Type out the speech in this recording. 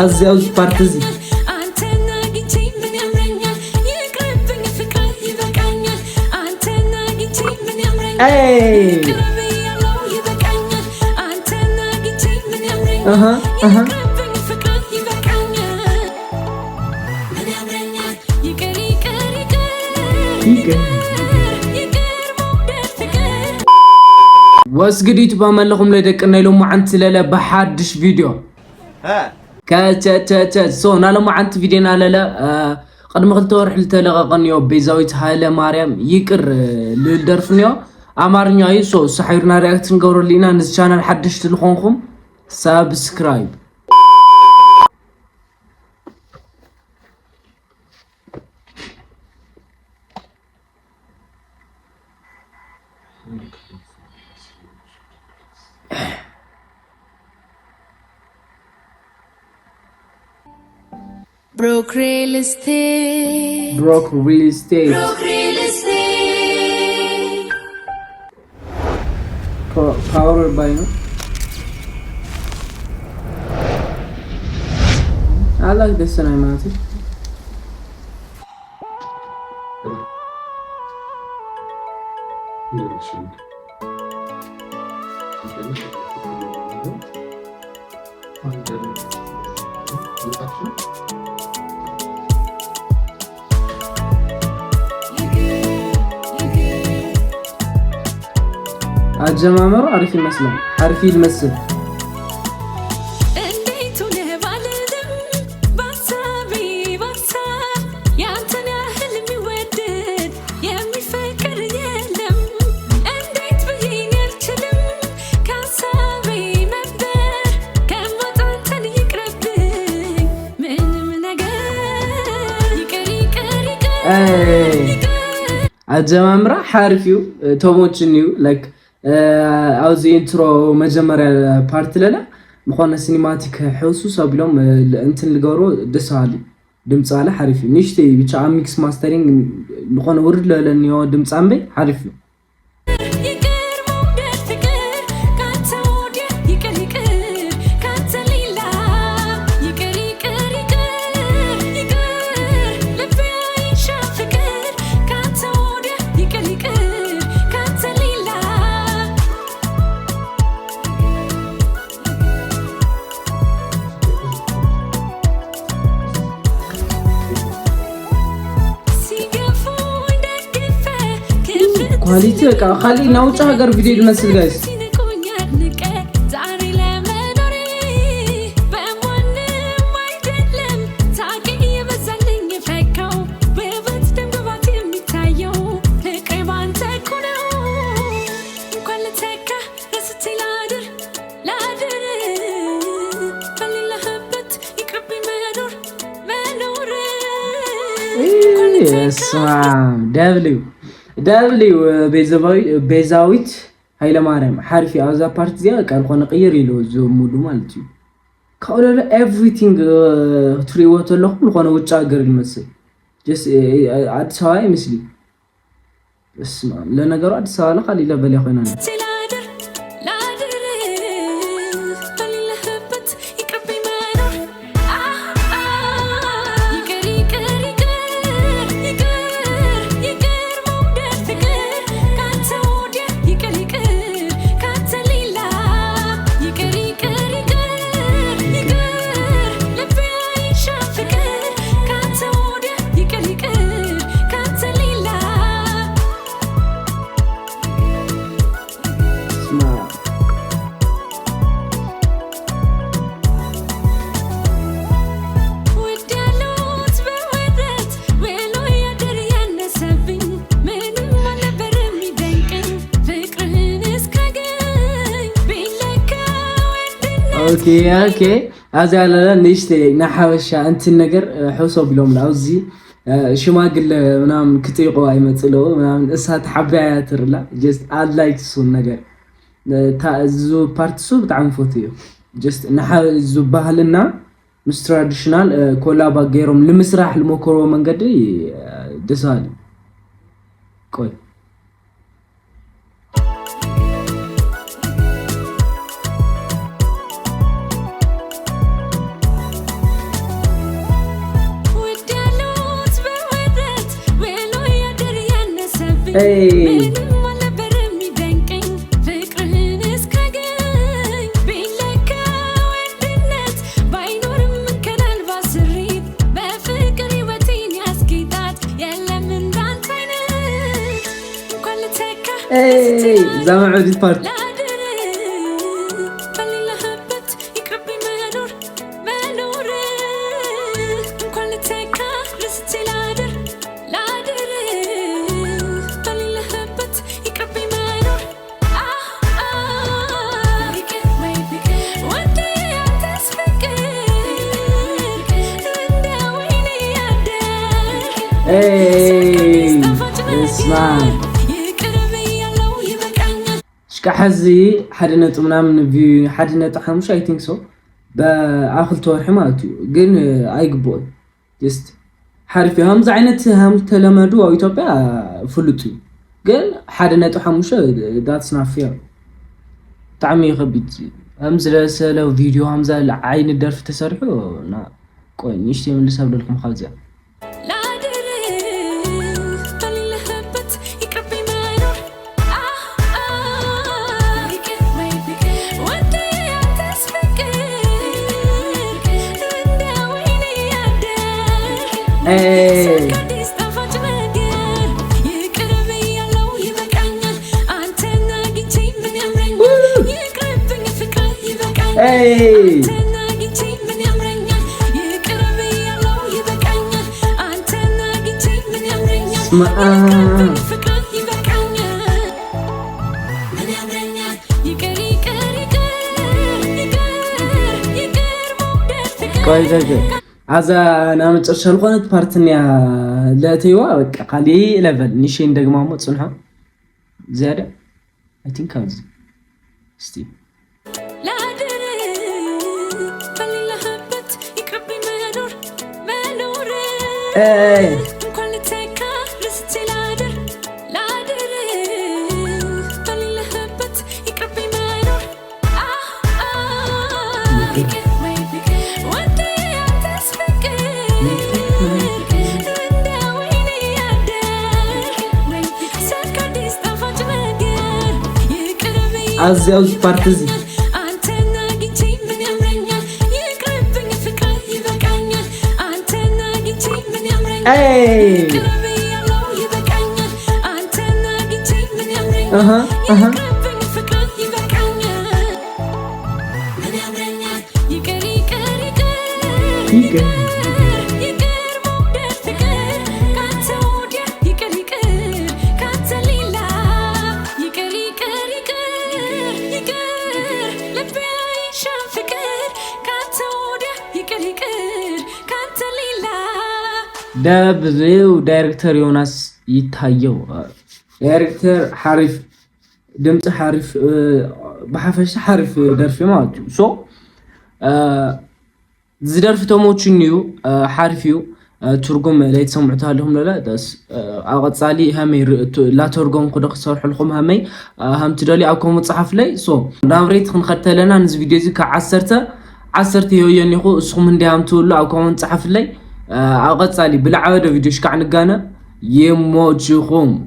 አዚያው ፓርት እዚ واسجديت بملكم لدقنا لهم عند لا بحدش فيديو كات صون على ما عند فيديونا لا قد ما قلت روح لتلقنيو بيزاويت هاله مريم يقر للدرفنيو امارنيا يسو صحيرنا رياكت نغورو لينا نز channel حدش تلخونكم سبسكرايب Broke real estate. Broke real estate. Broke real estate. Powered by no? I like this cinematic. አጀማመሩ አሪፍ ይመስላል። አሪፍ ይመስል አጀማምራ حارفيو توموچኒው ላይክ አውዚ ኢንትሮ መጀመሪያ ፓርት ለላ መኾነ ሲኒማቲክ ሕውሱ ሰብሎም እንትን ልገሮ ደሳሊ ድምጽ አለ حارف ንሽቲ ብቻ ሚክስ ማስተሪንግ መኾነ ወርድ ለለኒዮ ድምጽ አምበ حارف ኳሊቲ በቃ ኻሊ ናውጫ ሀገር ቪዲዮ ይመስል ጋይስ دبليو ቤዛዊት ኃይለ ማርያም حرፊ አዛ ፓርት ዚያ ቃል ሆነ ቀየር ይለው ዘሙሉ ማለት ነው ካውለለ ኤቭሪቲንግ ትሪወት ለሁሉ ሆነ ውጭ ሀገር ይመስል ጀስ አዲስ አበባ ይመስል እስማ ለነገሩ አዲስ አበባ ለኻሊላ በላይ ሆነ اوكي ازال نشت نحوش انت النجر حوسو بلوم لاوزي ሽማግለ ምናምን ክትይቆ አይመጽለው ምናምን እሳት ሐባያትር ላ just I like so ነገር ታዙ ፓርትሱ በጣም ፎቶዩ just ናሐዙ ባህልና ምስ ትራዲሽናል ኮላባ ገይሮም ለምስራህ ለሞከሮ መንገድ ደሳል ቆይ زعما عودي بارت اسمع كحزي حد نت منامن في حد نت حمش I think so بآخر تورح مالتو جن أيقبل just حرفي هم زعينت هم تلمدو أو إثيوبيا فلتو جن حد نت حمش that's not fair تعمي خبيت هم زلسة لو فيديو هم زل عين الدرف تسرحه نا كوي نشتي من لسه بدلكم خالزة عزا أنا متأشر خونت بارتنيا لا تيوا بك قالي ليفل نشين دغما مو صنها زياده I think هذا ستي لا ادري فلي لهبت يكبي منور منور كل تكا رستي لا ادري لا ادري فلي لهبت يكبي منور عزيز بارتزي اي اها دابزيو دايركتور يوناس يتهيو دايركتور حرف دمت حرف بحفش حرف درفي مالتو سو زي درف توموچنيو حرفيو ترجم لا يسمعتها لهم لا داس اغصالي همي لا ترجم كده خسرح لكم همي هم تدلي اكو مصحف لي سو دامريت خنختلنا نز فيديو زي ك10 يونيخو اسكم انديام تولو اكو مصحف لي أغطالي بالعادة فيديوش كعنقانا يموجيكم